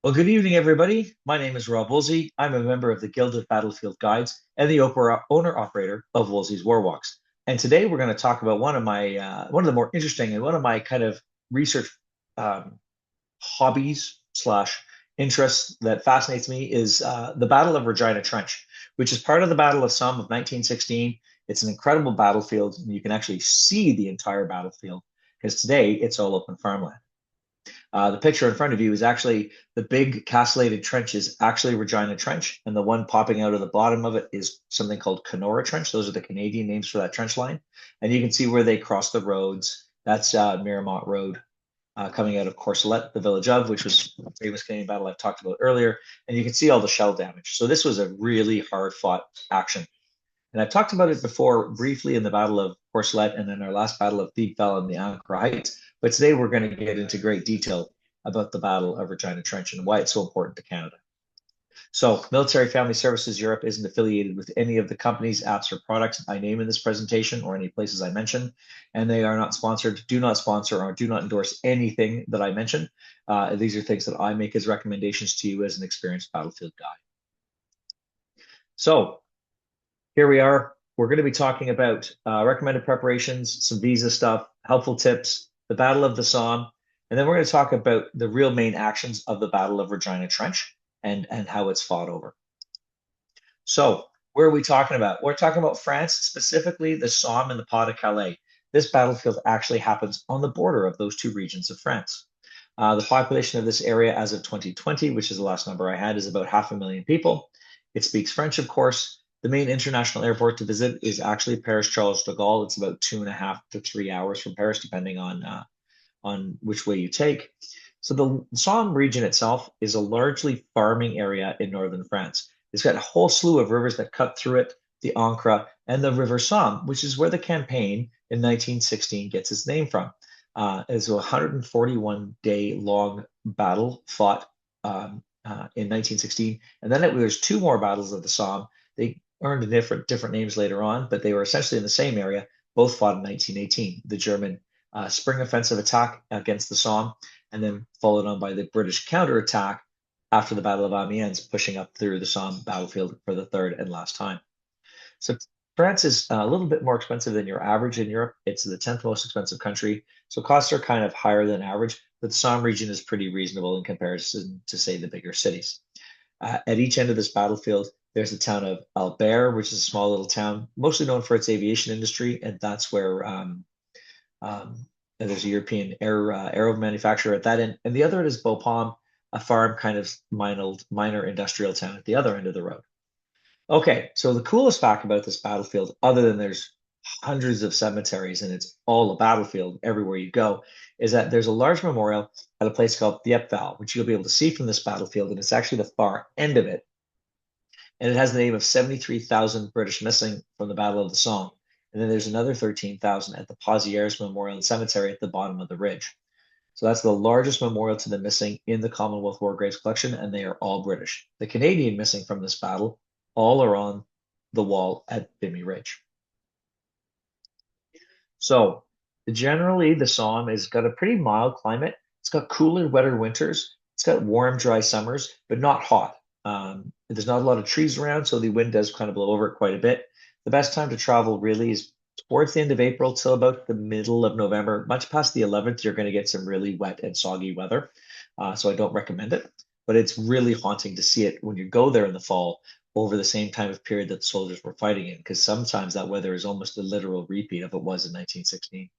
Well, good evening, everybody. My name is Rob Woolsey. I'm a member of the Guild of Battlefield Guides and the owner-operator of Woolsey's War Walks. And today we're going to talk about one of the more interesting and one of my kind of research um, hobbies slash interests that fascinates me is the Battle of Regina Trench, which is part of the Battle of Somme of 1916. It's an incredible battlefield, and you can actually see the entire battlefield because today it's all open farmland. The picture in front of you is actually the big castellated trench is actually Regina Trench, and the one popping out of the bottom of it is something called Kenora Trench. Those are the Canadian names for that trench line. And you can see where they cross the roads. That's Miramont Road coming out of Courcelette, the village of, which was a famous Canadian battle I've talked about earlier. And you can see all the shell damage. So this was a really hard fought action. And I've talked about it before briefly in the Battle of Courcelette and then our last Battle of Thiepval and the Ancre Heights. But today we're going to get into great detail about the Battle of Regina Trench and why it's so important to Canada. So Military Family Services Europe isn't affiliated with any of the companies, apps, or products I name in this presentation or any places I mention, and they are not sponsored, do not sponsor, or do not endorse anything that I mention. These are things that I make as recommendations to you as an experienced battlefield guy. So here we are. We're going to be talking about recommended preparations, some visa stuff, helpful tips, the Battle of the Somme, and then we're going to talk about the real main actions of the Battle of Regina Trench and how it's fought over. So where are we talking about? We're talking about France, specifically the Somme and the Pas de Calais. This battlefield actually happens on the border of those two regions of France. The population of this area as of 2020, which is the last number I had, is about 500,000 people. It speaks French, of course. The main international airport to visit is actually Paris Charles de Gaulle. It's about 2.5 to 3 hours from Paris, depending on which way you take. So the Somme region itself is a largely farming area in northern France. It's got a whole slew of rivers that cut through it, the Ancre and the River Somme, which is where the campaign in 1916 gets its name from. It's a 141-day long battle fought in 1916, and then there's two more battles of the Somme. They earned different names later on, but they were essentially in the same area, both fought in 1918. The German spring offensive attack against the Somme, and then followed on by the British counterattack after the Battle of Amiens, pushing up through the Somme battlefield for the third and last time. So France is a little bit more expensive than your average in Europe. It's the 10th most expensive country, so costs are kind of higher than average, but the Somme region is pretty reasonable in comparison to, say, the bigger cities. At each end of this battlefield, there's the town of Albert, which is a small little town, mostly known for its aviation industry, and that's where there's a European aero manufacturer at that end. And the other end is Bapaume, a farm kind of minor industrial town at the other end of the road. Okay, so the coolest fact about this battlefield, other than there's hundreds of cemeteries and it's all a battlefield everywhere you go, is that there's a large memorial at a place called Thiepval, which you'll be able to see from this battlefield, and it's actually the far end of it. And it has the name of 73,000 British missing from the Battle of the Somme. And then there's another 13,000 at the Pozières Memorial and Cemetery at the bottom of the ridge. So that's the largest memorial to the missing in the Commonwealth War Graves collection, and they are all British. The Canadian missing from this battle all are on the wall at Vimy Ridge. So generally, the Somme has got a pretty mild climate. It's got cooler, wetter winters. It's got warm, dry summers, but not hot. There's not a lot of trees around, so the wind does kind of blow over it quite a bit. The best time to travel really is towards the end of April till about the middle of November. Much past the 11th, you're going to get some really wet and soggy weather. So I don't recommend it, but it's really haunting to see it when you go there in the fall over the same time of period that the soldiers were fighting in, because sometimes that weather is almost a literal repeat of it was in 1916.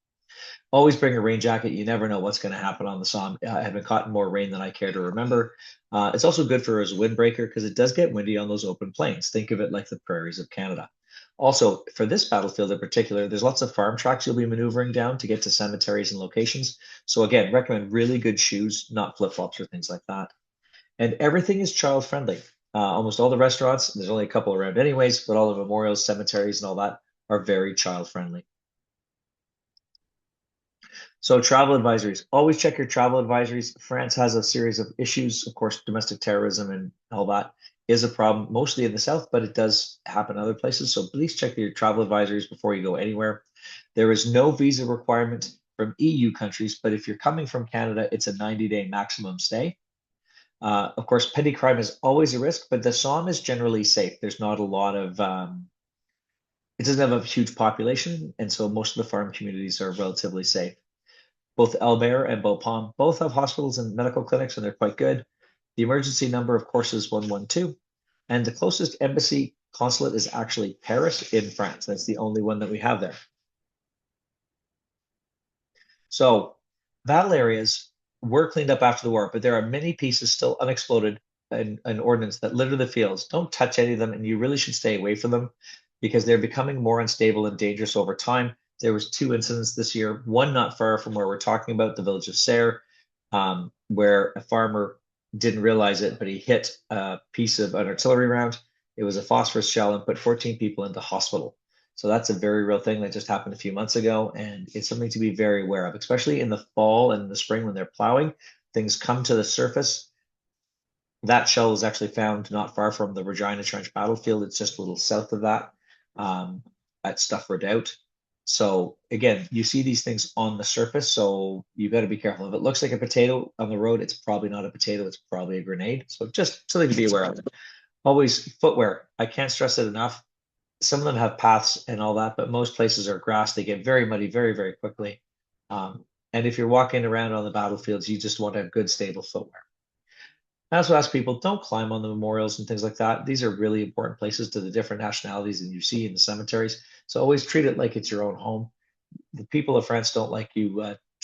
Always bring a rain jacket. You never know what's going to happen on the Somme. I have been caught in more rain than I care to remember. It's also good for as a windbreaker because it does get windy on those open plains. Think of it like the prairies of Canada. Also, for this battlefield in particular, there's lots of farm tracks you'll be maneuvering down to get to cemeteries and locations. So again, recommend really good shoes, not flip-flops or things like that. And everything is child-friendly. Almost all the restaurants, there's only a couple around anyways, but all the memorials, cemeteries, and all that are very child-friendly. So travel advisories, always check your travel advisories. France has a series of issues. Of course, domestic terrorism and all that is a problem, mostly in the south, but it does happen other places. So please check your travel advisories before you go anywhere. There is no visa requirement from EU countries, but if you're coming from Canada, it's a 90-day maximum stay. Of course, petty crime is always a risk, but the Somme is generally safe. There's not a lot of, it doesn't have a huge population, and so most of the farm communities are relatively safe. Both Albert and Beaupont both have hospitals and medical clinics, and they're quite good. The emergency number, of course, is 112, and the closest embassy consulate is actually Paris in France. That's the only one that we have there. So battle areas were cleaned up after the war, but there are many pieces still unexploded and ordnance that litter the fields. Don't touch any of them, and you really should stay away from them because they're becoming more unstable and dangerous over time. There was 2 incidents this year, one not far from where we're talking about, the village of Serre, where a farmer didn't realize it, but he hit a piece of an artillery round. It was a phosphorus shell and put 14 people into hospital. So that's a very real thing that just happened a few months ago, and it's something to be very aware of, especially in the fall and the spring when they're plowing. Things come to the surface. That shell was actually found not far from the Regina Trench battlefield. It's just a little south of that, at Stuff Redoubt. So again, you see these things on the surface, so you got to be careful. If it looks like a potato on the road, it's probably not a potato, it's probably a grenade. So just something to be aware of. Always footwear. I can't stress it enough. Some of them have paths and all that, but most places are grass. They get very muddy very, very quickly. And if you're walking around on the battlefields, you just want to have good, stable footwear. I also ask people, don't climb on the memorials and things like that. These are really important places to the different nationalities that you see in the cemeteries. So always treat it like it's your own home. The people of France don't like you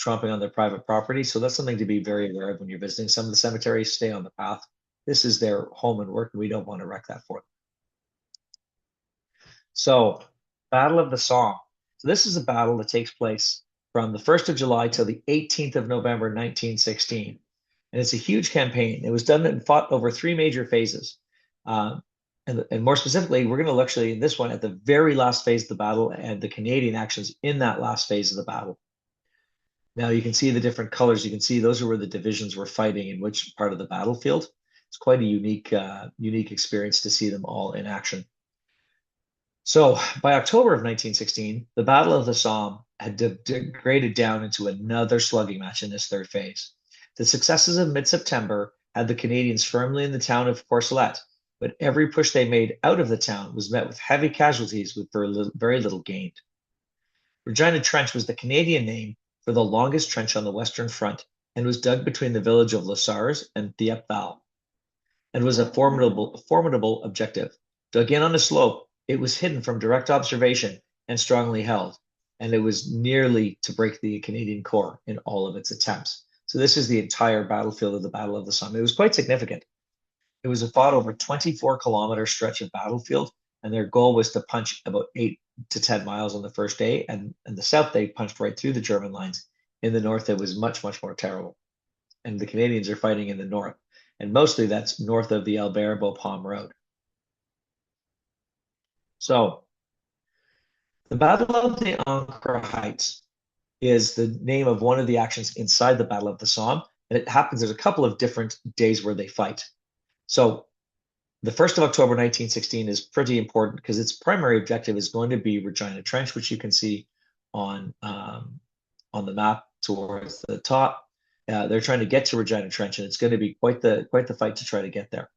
tromping on their private property. So that's something to be very aware of when you're visiting. Some of the cemeteries stay on the path. This is their home and work, and we don't want to wreck that for them. So, Battle of the Somme. So this is a battle that takes place from the 1st of July till the 18th of November, 1916. And it's a huge campaign. It was done and fought over 3 major phases. And more specifically, we're going to look actually in this one at the very last phase of the battle and the Canadian actions in that last phase of the battle. Now you can see the different colors. You can see those are where the divisions were fighting in which part of the battlefield. It's quite a unique experience to see them all in action. So by October of 1916, the Battle of the Somme had degraded down into another slugging match in this 3rd phase. The successes of mid-September had the Canadians firmly in the town of Courcelette, but every push they made out of the town was met with heavy casualties with very little gained. Regina Trench was the Canadian name for the longest trench on the Western Front and was dug between the village of Lessars and Thiepval, and was a formidable objective. Dug in on a slope, it was hidden from direct observation and strongly held, and it was nearly to break the Canadian Corps in all of its attempts. So this is the entire battlefield of the Battle of the Somme. It was quite significant. It was a fought over 24-kilometer stretch of battlefield, and their goal was to punch about 8 to 10 miles on the first day, and in the south, they punched right through the German lines. In the north, it was much, much more terrible. And the Canadians are fighting in the north, and mostly that's north of the Albert-Beaupont road. So, the Battle of the Ancre Heights is the name of one of the actions inside the Battle of the Somme, and it happens, there's a couple of different days where they fight. So the 1st of October 1916 is pretty important because its primary objective is going to be Regina Trench, which you can see on the map towards the top. They're trying to get to Regina Trench, and it's going to be quite the fight to try to get there.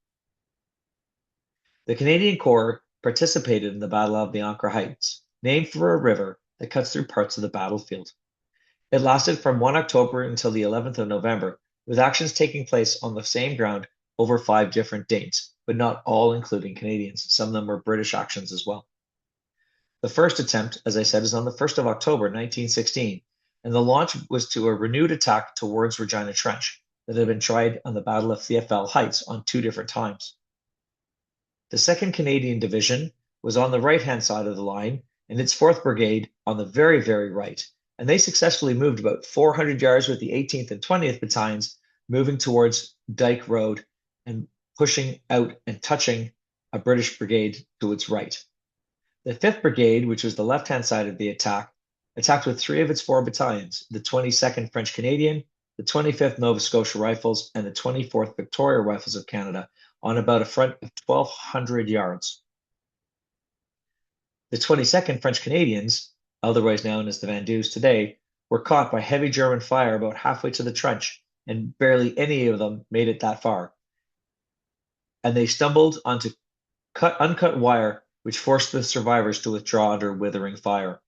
The Canadian Corps participated in the Battle of the Ancre Heights, named for a river that cuts through parts of the battlefield. It lasted from 1 October until the 11th of November, with actions taking place on the same ground over 5 different dates, but not all including Canadians. Some of them were British actions as well. The first attempt, as I said, is on the 1st of October 1916, and the launch was to a renewed attack towards Regina Trench that had been tried on the Battle of Thiepval Heights on 2 different times. The 2nd Canadian Division was on the right-hand side of the line, and its 4th Brigade on the very, very right, and they successfully moved about 400 yards with the 18th and 20th Battalions, moving towards Dyke Road and pushing out and touching a British brigade to its right. The 5th Brigade, which was the left-hand side of the attack, attacked with 3 of its 4 battalions, the 22nd French Canadian, the 25th Nova Scotia Rifles, and the 24th Victoria Rifles of Canada, on about a front of 1,200 yards. The 22nd French Canadians, otherwise known as the Vendus today, were caught by heavy German fire about halfway to the trench, and barely any of them made it that far. And they stumbled onto uncut wire, which forced the survivors to withdraw under withering fire.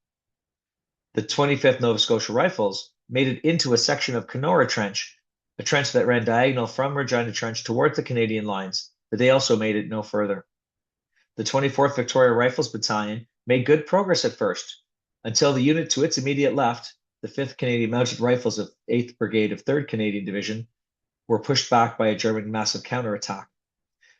The 25th Nova Scotia Rifles made it into a section of Kenora Trench, a trench that ran diagonal from Regina Trench towards the Canadian lines, but they also made it no further. The 24th Victoria Rifles Battalion made good progress at first, until the unit to its immediate left, the 5th Canadian Mounted Rifles of 8th Brigade of 3rd Canadian Division, were pushed back by a German massive counterattack.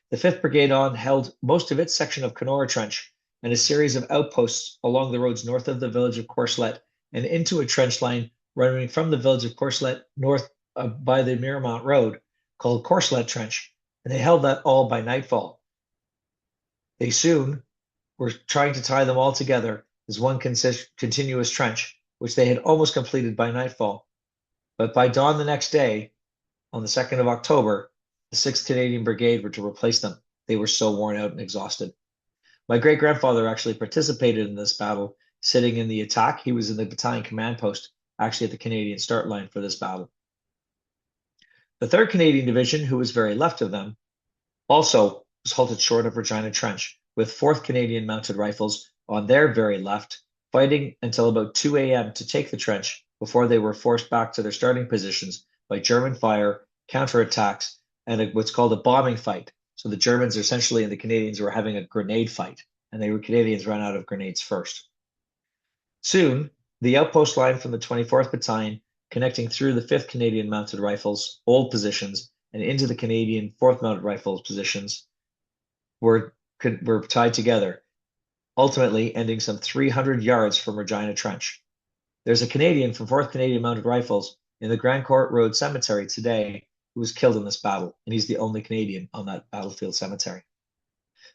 The 5th Brigade held most of its section of Kenora Trench and a series of outposts along the roads north of the village of Courcelette and into a trench line running from the village of Courcelette north by the Miramont Road called Courcelette Trench, and they held that all by nightfall. They soon were trying to tie them all together as one continuous trench, which they had almost completed by nightfall. But by dawn the next day, on the 2nd of October, the 6th Canadian Brigade were to replace them. They were so worn out and exhausted. My great-grandfather actually participated in this battle, sitting in the attack. He was in the battalion command post, actually at the Canadian start line for this battle. The 3rd Canadian Division, who was very left of them, also was halted short of Regina Trench, with 4th Canadian Mounted Rifles on their very left, fighting until about 2 a.m. to take the trench before they were forced back to their starting positions by German fire, counterattacks, and what's called a bombing fight. So the Germans essentially and the Canadians were having a grenade fight, and the Canadians ran out of grenades first. Soon, the outpost line from the 24th Battalion, connecting through the 5th Canadian Mounted Rifles old positions and into the Canadian 4th Mounted Rifles positions, were tied together, ultimately ending some 300 yards from Regina Trench. There's a Canadian from 4th Canadian Mounted Rifles in the Grand Court Road Cemetery today who was killed in this battle, and he's the only Canadian on that battlefield cemetery.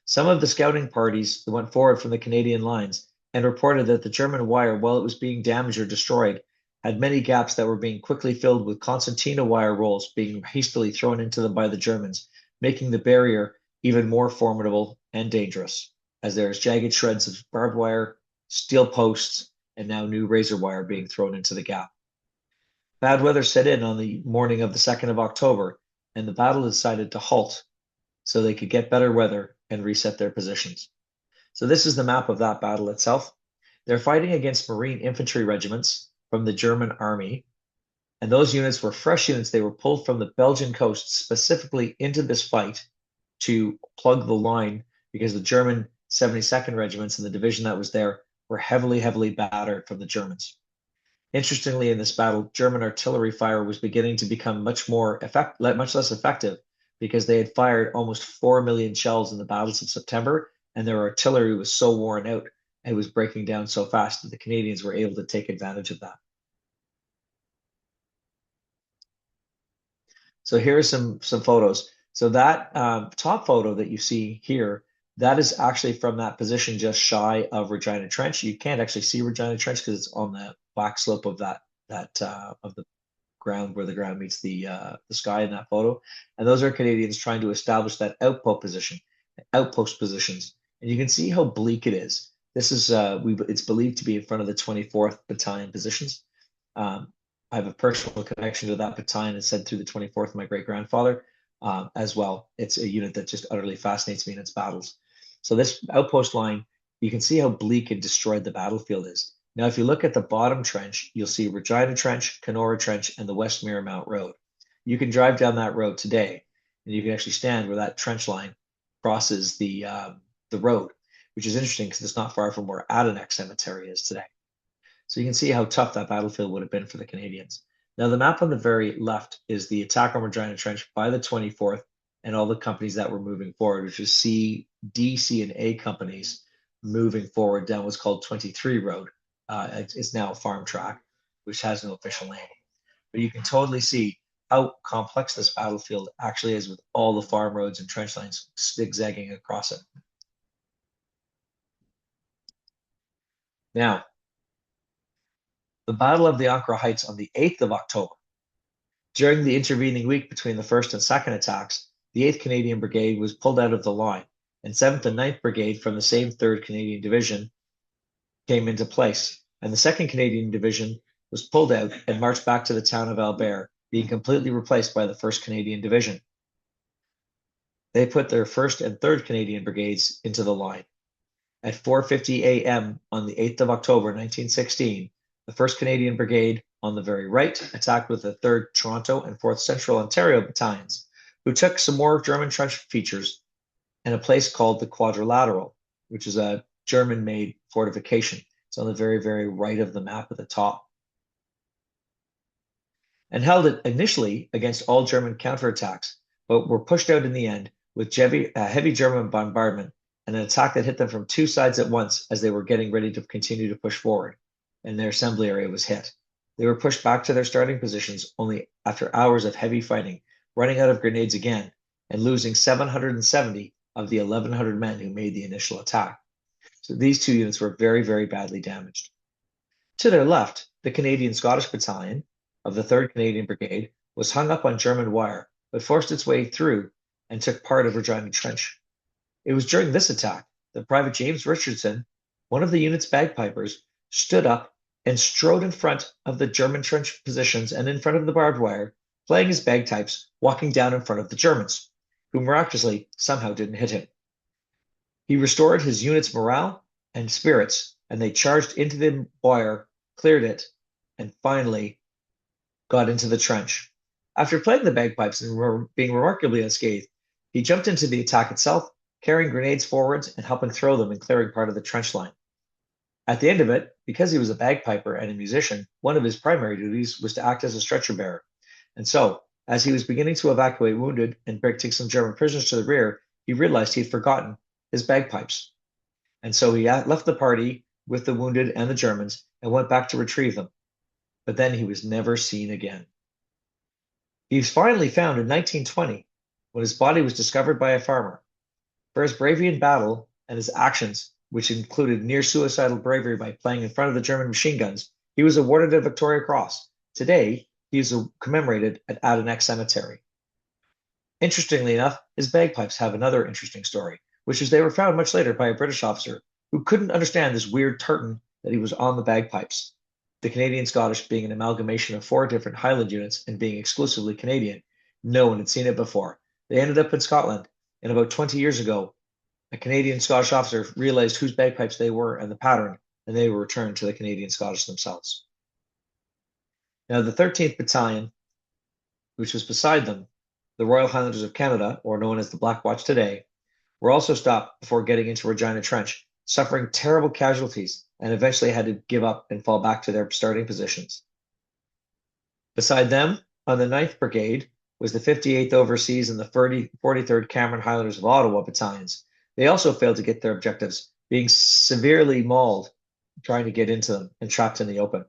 Some of the scouting parties that went forward from the Canadian lines and reported that the German wire, while it was being damaged or destroyed, had many gaps that were being quickly filled with concertina wire rolls being hastily thrown into them by the Germans, making the barrier even more formidable and dangerous, as there's jagged shreds of barbed wire, steel posts, and now new razor wire being thrown into the gap. Bad weather set in on the morning of the 2nd of October, and the battle decided to halt so they could get better weather and reset their positions. So this is the map of that battle itself. They're fighting against Marine infantry regiments from the German army, and those units were fresh units. They were pulled from the Belgian coast specifically into this fight to plug the line because the German 72nd regiments and the division that was there were heavily battered from the Germans. Interestingly, in this battle, German artillery fire was beginning to become much less effective because they had fired almost 4 million shells in the battles of September, and their artillery was so worn out and was breaking down so fast that the Canadians were able to take advantage of that. So here are some photos. So that top photo that you see here, that is actually from that position just shy of Regina Trench. You can't actually see Regina Trench because it's on the back slope of of the ground where the ground meets the sky in that photo. And those are Canadians trying to establish that outpost positions. And you can see how bleak it is. This is it's believed to be in front of the 24th Battalion positions. I have a personal connection to that battalion. It's said through the 24th, my great-grandfather as well. It's a unit that just utterly fascinates me in its battles. So this outpost line, you can see how bleak and destroyed the battlefield is. Now, if you look at the bottom trench, you'll see Regina Trench, Kenora Trench, and the West Miramont Road. You can drive down that road today, and you can actually stand where that trench line crosses the road, which is interesting because it's not far from where Adineck Cemetery is today. So you can see how tough that battlefield would have been for the Canadians. Now, the map on the very left is the attack on Regina Trench by the 24th and all the companies that were moving forward, which is C, D, C, and A companies moving forward down what's called 23 Road. It's now a farm track, which has no official name. But you can totally see how complex this battlefield actually is with all the farm roads and trench lines zigzagging across it. Now, the Battle of the Ancre Heights on the 8th of October. During the intervening week between the 1st and 2nd attacks, the 8th Canadian Brigade was pulled out of the line, and 7th and 9th Brigade from the same 3rd Canadian Division came into place, and the 2nd Canadian Division was pulled out and marched back to the town of Albert, being completely replaced by the 1st Canadian Division. They put their 1st and 3rd Canadian Brigades into the line. At 4:50 a.m. on the 8th of October 1916, the 1st Canadian Brigade on the very right attacked with the 3rd Toronto and 4th Central Ontario Battalions, who took some more German trench features and a place called the Quadrilateral, which is a German-made fortification. It's on the very, very right of the map at the top. And held it initially against all German counterattacks, but were pushed out in the end with heavy German bombardment and an attack that hit them from 2 sides at once as they were getting ready to continue to push forward, and their assembly area was hit. They were pushed back to their starting positions only after hours of heavy fighting, running out of grenades again, and losing 770 of the 1,100 men who made the initial attack. So these 2 units were very, very badly damaged. To their left, the Canadian Scottish Battalion of the 3rd Canadian Brigade was hung up on German wire, but forced its way through and took part of Regina Trench. It was during this attack that Private James Richardson, one of the unit's bagpipers, stood up and strode in front of the German trench positions and in front of the barbed wire, playing his bagpipes, walking down in front of the Germans, who miraculously somehow didn't hit him. He restored his unit's morale and spirits, and they charged into the wire, cleared it, and finally got into the trench. After playing the bagpipes and being remarkably unscathed, he jumped into the attack itself, carrying grenades forwards and helping throw them and clearing part of the trench line. At the end of it, because he was a bagpiper and a musician, one of his primary duties was to act as a stretcher bearer. And so, as he was beginning to evacuate wounded and take some German prisoners to the rear, he realized he had forgotten his bagpipes. And so he left the party with the wounded and the Germans and went back to retrieve them. But then he was never seen again. He was finally found in 1920 when his body was discovered by a farmer. For his bravery in battle and his actions, which included near-suicidal bravery by playing in front of the German machine guns, he was awarded a Victoria Cross. Today, he is commemorated at Adinex Cemetery. Interestingly enough, his bagpipes have another interesting story, which is they were found much later by a British officer who couldn't understand this weird tartan that he was on the bagpipes. The Canadian Scottish being an amalgamation of 4 different Highland units and being exclusively Canadian, no one had seen it before. They ended up in Scotland, and about 20 years ago, a Canadian Scottish officer realized whose bagpipes they were and the pattern, and they were returned to the Canadian Scottish themselves. Now, the 13th Battalion, which was beside them, the Royal Highlanders of Canada, or known as the Black Watch today, were also stopped before getting into Regina Trench, suffering terrible casualties, and eventually had to give up and fall back to their starting positions. Beside them, on the 9th Brigade, was the 58th Overseas and the 43rd Cameron Highlanders of Ottawa battalions. They also failed to get their objectives, being severely mauled trying to get into them and trapped in the open.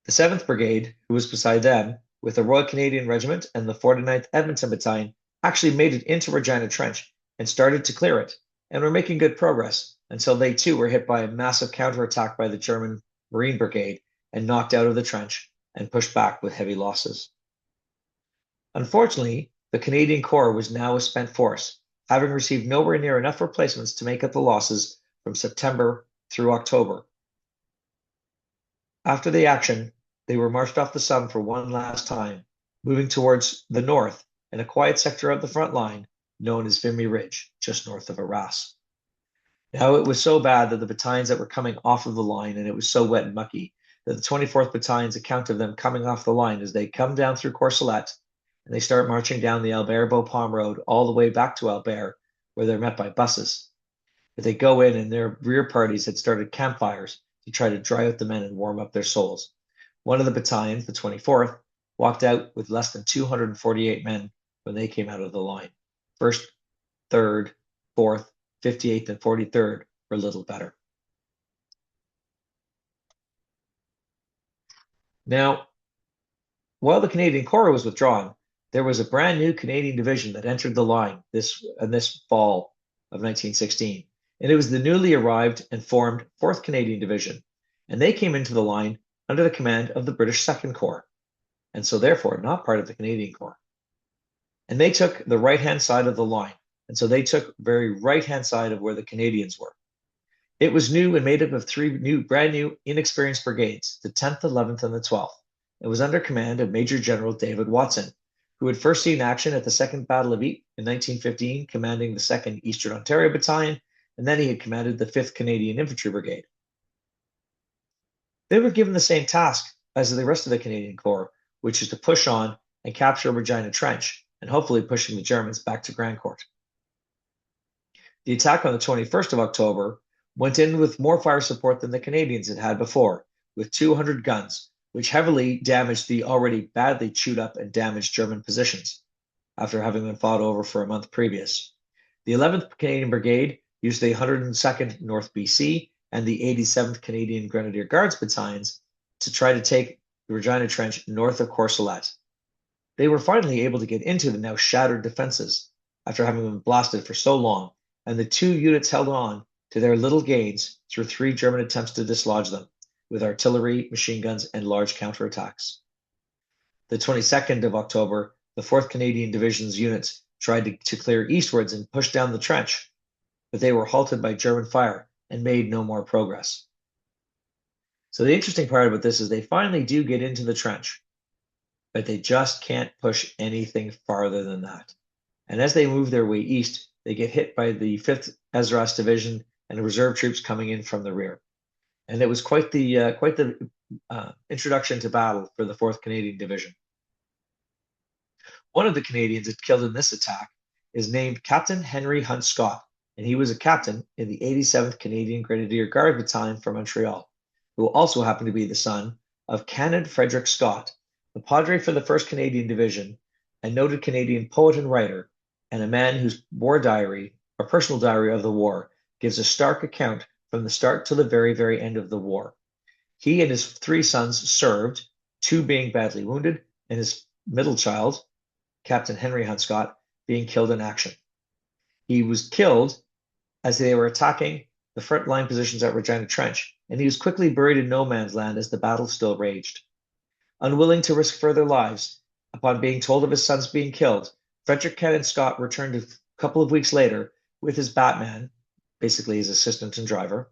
The 7th Brigade, who was beside them, with the Royal Canadian Regiment and the 49th Edmonton Battalion, actually made it into Regina Trench and started to clear it, and were making good progress until they too were hit by a massive counterattack by the German Marine Brigade and knocked out of the trench and pushed back with heavy losses. Unfortunately, the Canadian Corps was now a spent force, having received nowhere near enough replacements to make up the losses from September through October. After the action, they were marched off the Somme for one last time, moving towards the north in a quiet sector of the front line known as Vimy Ridge, just north of Arras. Now, it was so bad that the battalions that were coming off of the line, and it was so wet and mucky, that the 24th Battalion's account of them coming off the line as they come down through Courcelette and they start marching down the Albert-Bapaume road all the way back to Albert, where they're met by buses. But they go in and their rear parties had started campfires to try to dry out the men and warm up their souls. One of the battalions, the 24th, walked out with less than 248 men when they came out of the line. 1st, 3rd, 4th, 58th, and 43rd were a little better. Now, while the Canadian Corps was withdrawn, there was a brand new Canadian division that entered the line this fall of 1916, and it was the newly arrived and formed 4th Canadian Division, and they came into the line under the command of the British 2nd Corps, and so therefore not part of the Canadian Corps. And they took the right-hand side of the line, and so they took very right-hand side of where the Canadians were. It was new and made up of three brand new, inexperienced brigades, the 10th, 11th, and the 12th. It was under command of Major General David Watson, who had first seen action at the Second Battle of Ypres in 1915, commanding the 2nd Eastern Ontario Battalion, and then he had commanded the 5th Canadian Infantry Brigade. They were given the same task as the rest of the Canadian Corps, which is to push on and capture Regina Trench, and hopefully pushing the Germans back to Grandcourt. The attack on the 21st of October went in with more fire support than the Canadians had had before, with 200 guns, which heavily damaged the already badly chewed up and damaged German positions after having been fought over for a month previous. The 11th Canadian Brigade used the 102nd North BC and the 87th Canadian Grenadier Guards battalions to try to take the Regina Trench north of Courcelette. They were finally able to get into the now shattered defenses after having been blasted for so long, and the two units held on to their little gains through 3 German attempts to dislodge them with artillery, machine guns, and large counterattacks. The 22nd of October, the 4th Canadian Division's units tried to clear eastwards and push down the trench, but they were halted by German fire and made no more progress. So the interesting part about this is they finally do get into the trench, but they just can't push anything farther than that. And as they move their way east, they get hit by the 5th Esras Division and reserve troops coming in from the rear. And it was quite the introduction to battle for the 4th Canadian Division. One of the Canadians killed in this attack is named Captain Henry Hunt Scott, and he was a captain in the 87th Canadian Grenadier Guard Battalion from Montreal, who also happened to be the son of Canon Frederick Scott, the Padre for the 1st Canadian Division, a noted Canadian poet and writer, and a man whose war diary, or personal diary of the war, gives a stark account from the start to the very, very end of the war. He and his 3 sons served, 2 being badly wounded, and his middle child, Captain Henry Hunt Scott, being killed in action. He was killed as they were attacking the front line positions at Regina Trench, and he was quickly buried in no man's land as the battle still raged. Unwilling to risk further lives, upon being told of his sons being killed, Frederick Cannon Scott returned a couple of weeks later with his Batman, basically his assistant and driver,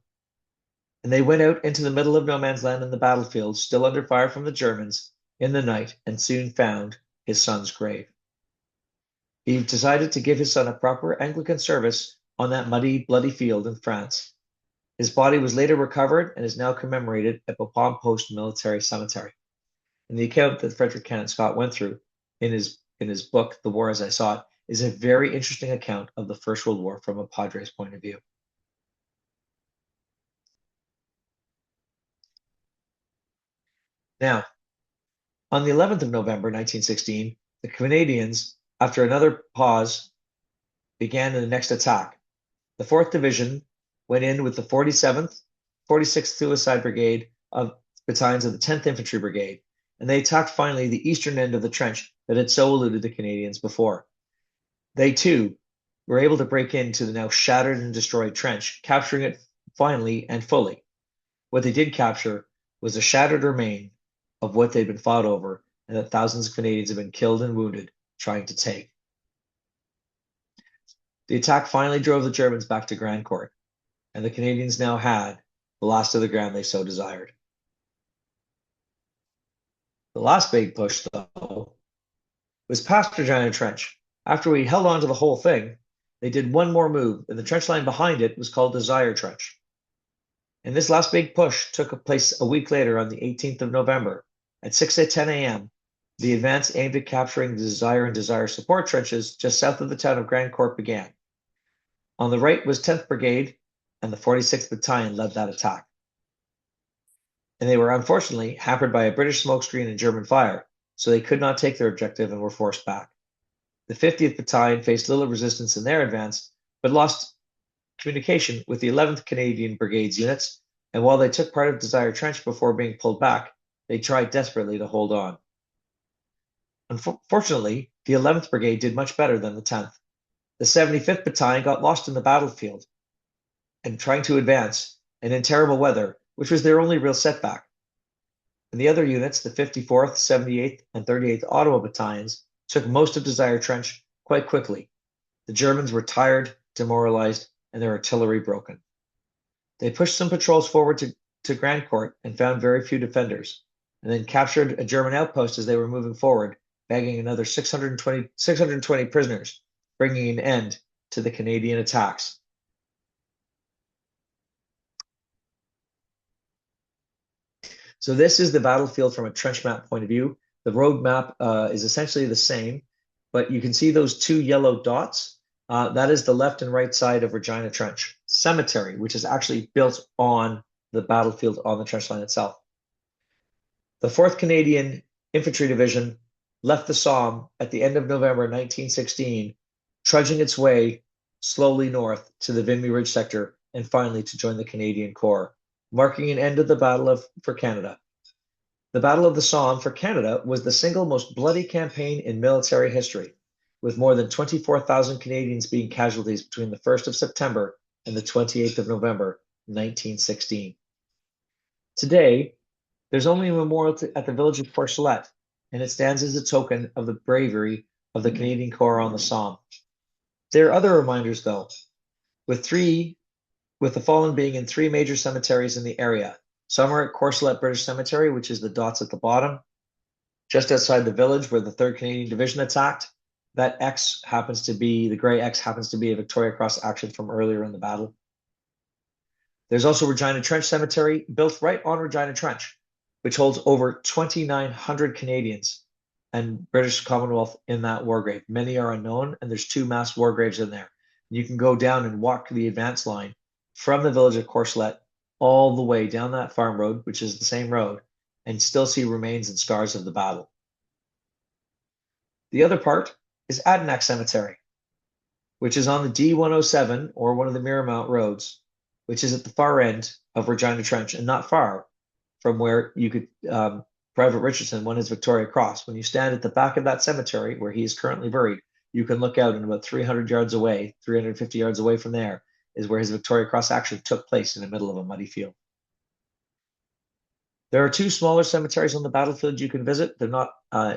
and they went out into the middle of no man's land in the battlefield, still under fire from the Germans, in the night, and soon found his son's grave. He decided to give his son a proper Anglican service on that muddy, bloody field in France. His body was later recovered and is now commemorated at Bapaume Post Military Cemetery. And the account that Frederick Cannon Scott went through in his book, The War as I Saw It, is a very interesting account of the First World War from a Padre's point of view. Now, on the 11th of November, 1916, the Canadians, after another pause, began the next attack. The 4th Division went in with the 47th, 46th Suicide Brigade of battalions of the 10th Infantry Brigade, and they attacked finally the eastern end of the trench that had so eluded the Canadians before. They too were able to break into the now shattered and destroyed trench, capturing it finally and fully. What they did capture was a shattered remain of what they'd been fought over and that thousands of Canadians had been killed and wounded trying to take. The attack finally drove the Germans back to Grandcourt, and the Canadians now had the last of the ground they so desired. The last big push, though, was past Regina Trench. After we held on to the whole thing, they did one more move, and the trench line behind it was called Desire Trench. And this last big push took place a week later on the 18th of November. At 6:10 a.m., the advance aimed at capturing the Desire and Desire support trenches just south of the town of Grandcourt began. On the right was 10th Brigade, and the 46th Battalion led that attack. And they were unfortunately hampered by a British smokescreen and German fire, so they could not take their objective and were forced back. The 50th Battalion faced little resistance in their advance, but lost communication with the 11th Canadian Brigade's units, and while they took part of Desire Trench before being pulled back, they tried desperately to hold on. Unfortunately, the 11th Brigade did much better than the 10th. The 75th Battalion got lost in the battlefield and trying to advance, and in terrible weather, which was their only real setback. And the other units, the 54th, 78th, and 38th Ottawa Battalions, took most of Desire Trench quite quickly. The Germans were tired, demoralized, and their artillery broken. They pushed some patrols forward to Grandcourt and found very few defenders, and then captured a German outpost as they were moving forward, bagging another 620 prisoners, bringing an end to the Canadian attacks. So this is the battlefield from a trench map point of view. The road map is essentially the same, but you can see those two yellow dots. That is the left and right side of Regina Trench Cemetery, which is actually built on the battlefield on the trench line itself. The 4th Canadian Infantry Division left the Somme at the end of November 1916, trudging its way slowly north to the Vimy Ridge sector and finally to join the Canadian Corps, marking an end of the battle for Canada. The Battle of the Somme for Canada was the single most bloody campaign in military history, with more than 24,000 Canadians being casualties between the 1st of September and the 28th of November, 1916. Today, there's only a memorial at the village of Courcelette, and it stands as a token of the bravery of the Canadian Corps on the Somme. There are other reminders, though, with the fallen being in 3 major cemeteries in the area. Some are at Courcelette British Cemetery, which is the dots at the bottom, just outside the village where the 3rd Canadian Division attacked. That X happens to be, the gray X happens to be a Victoria Cross action from earlier in the battle. There's also Regina Trench Cemetery, built right on Regina Trench, which holds over 2,900 Canadians and British Commonwealth in that war grave. Many are unknown, and there's 2 mass war graves in there. You can go down and walk the advance line from the village of Courcelette all the way down that farm road, which is the same road, and still see remains and scars of the battle. The other part is Adanac Cemetery, which is on the D107, or one of the Mirrormount roads, which is at the far end of Regina Trench and not far from where you could Private Richardson won his Victoria Cross. When you stand at the back of that cemetery where he is currently buried, you can look out, and about 300 yards away, 350 yards away from there, is where his Victoria Cross actually took place in the middle of a muddy field. There are 2 smaller cemeteries on the battlefield you can visit. They're not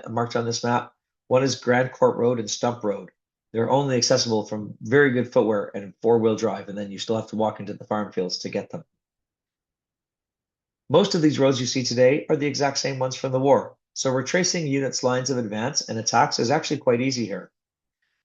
marked on this map. One is Grandcourt Road and Stump Road. They're only accessible from very good footwear and 4-wheel drive, and then you still have to walk into the farm fields to get them. Most of these roads you see today are the exact same ones from the war, so retracing units' lines of advance and attacks is actually quite easy here.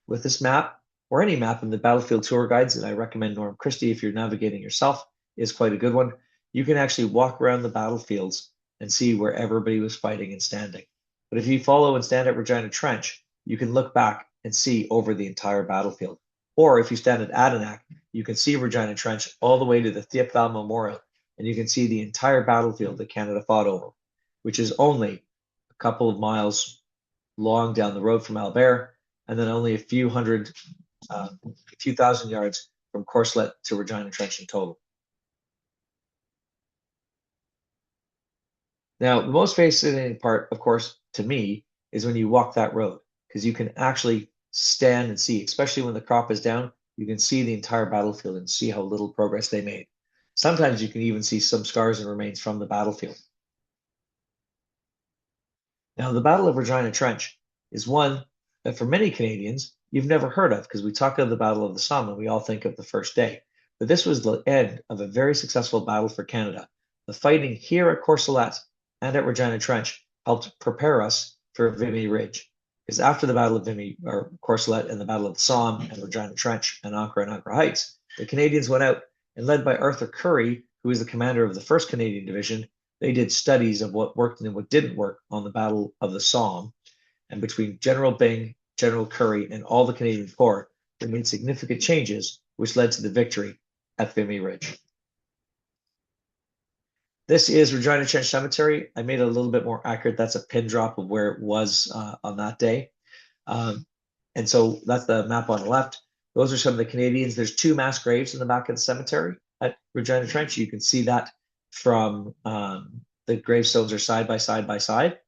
With this map, or any map in the battlefield tour guides, and I recommend Norm Christie if you're navigating yourself, is quite a good one. You can actually walk around the battlefields and see where everybody was fighting and standing. But if you follow and stand at Regina Trench, you can look back and see over the entire battlefield. Or if you stand at Adanac, you can see Regina Trench all the way to the Thiepval Memorial, and you can see the entire battlefield that Canada fought over, which is only a couple of miles long down the road from Albert, and then only a few thousand yards from Courcelette to Regina Trench in total. Now, the most fascinating part, of course, to me, is when you walk that road, because you can actually stand and see, especially when the crop is down, you can see the entire battlefield and see how little progress they made. Sometimes you can even see some scars and remains from the battlefield. Now, the Battle of Regina Trench is one that for many Canadians, you've never heard of, because we talk of the Battle of the Somme and we all think of the first day. But this was the end of a very successful battle for Canada. The fighting here at Courcelette and at Regina Trench helped prepare us for Vimy Ridge. Because after the Battle of Vimy, or Courcelette, and the Battle of the Somme and Regina Trench and Ancre Heights, the Canadians went out and, led by Arthur Currie, who was the commander of the 1st Canadian Division, they did studies of what worked and what didn't work on the Battle of the Somme. And between General Byng, General Currie, and all the Canadian Corps, they made significant changes, which led to the victory at Vimy Ridge. This is Regina Trench Cemetery. I made it a little bit more accurate. That's a pin drop of where it was on that day. And so that's the map on the left. Those are some of the Canadians. There's 2 mass graves in the back of the cemetery at Regina Trench. You can see that from the gravestones are side by side by side.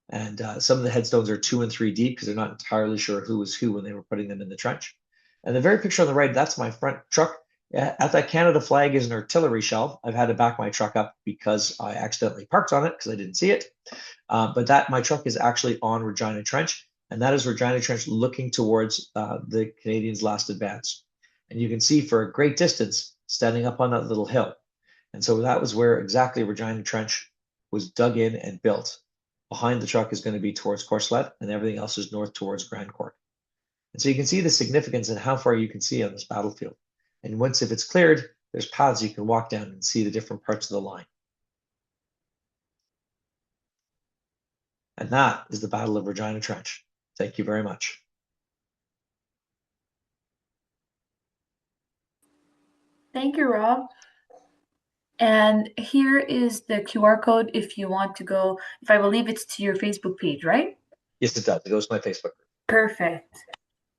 And some of the headstones are 2 and 3 deep because they're not entirely sure who was who when they were putting them in the trench. And the very picture on the right, that's my front truck. At that Canada flag is an artillery shell. I've had to back my truck up because I accidentally parked on it because I didn't see it. But my truck is actually on Regina Trench, and that is Regina Trench looking towards the Canadians' last advance. And you can see for a great distance, standing up on that little hill, And so that was where exactly Regina Trench was dug in and built. Behind the truck is going to be towards Courcelette, and everything else is north towards Grand Court. And so you can see the significance and how far you can see on this battlefield. And once, if it's cleared, there's paths you can walk down and see the different parts of the line. And that is the Battle of Regina Trench. Thank you very much. Thank you, Rob. And here is the QR code if you want to go, if I believe it's to your Facebook page, right? Yes, it does. It goes to my Facebook group. Perfect.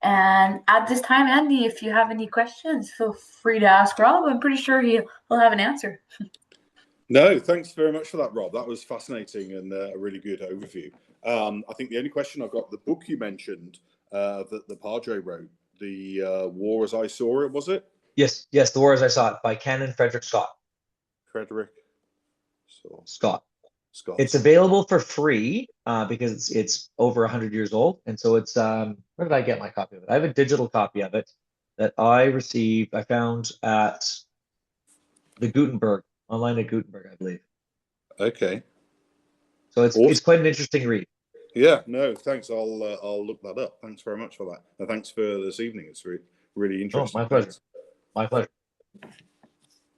And at this time, Andy, if you have any questions, feel free to ask Rob. I'm pretty sure he'll have an answer. No, thanks very much for that, Rob. That was fascinating and a really good overview. I think the only question I've got, the book you mentioned that the Padre wrote, The War as I Saw It, was it? Yes, The War as I Saw It by Canon Frederick Scott. Scott. It's available for free because it's over 100 years old. And so it's, where did I get my copy of it? I have a digital copy of it that I found at the Gutenberg, online at Gutenberg, I believe. Okay. So it's quite an interesting read. Yeah, no, thanks. I'll look that up. Thanks very much for that. And thanks for this evening. It's really interesting. Oh, my pleasure. My pleasure.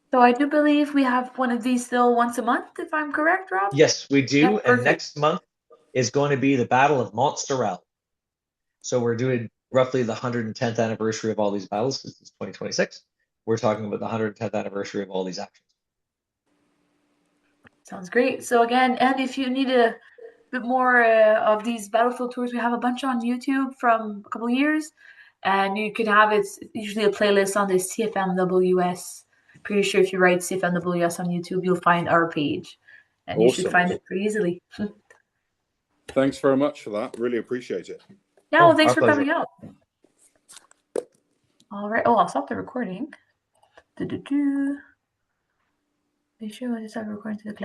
So I do believe we have one of these still once a month, if I'm correct, Rob? Yes, we do. Yeah, and next month is going to be the Battle of Montserrat. So we're doing roughly the 110th anniversary of all these battles. This is 2026. We're talking about the 110th anniversary of all these actions. Sounds great. So again, and if you need a bit more of these battlefield tours, we have a bunch on YouTube from a couple years, and you can have it's usually a playlist on the CFMWS. Pretty sure if you write CFMWS on YouTube, you'll find our page, and you should find it pretty easily. Thanks very much for that. Really appreciate it. Yeah, well, thanks for coming out. All right. Oh, I'll stop the recording. Make sure I stop recording to the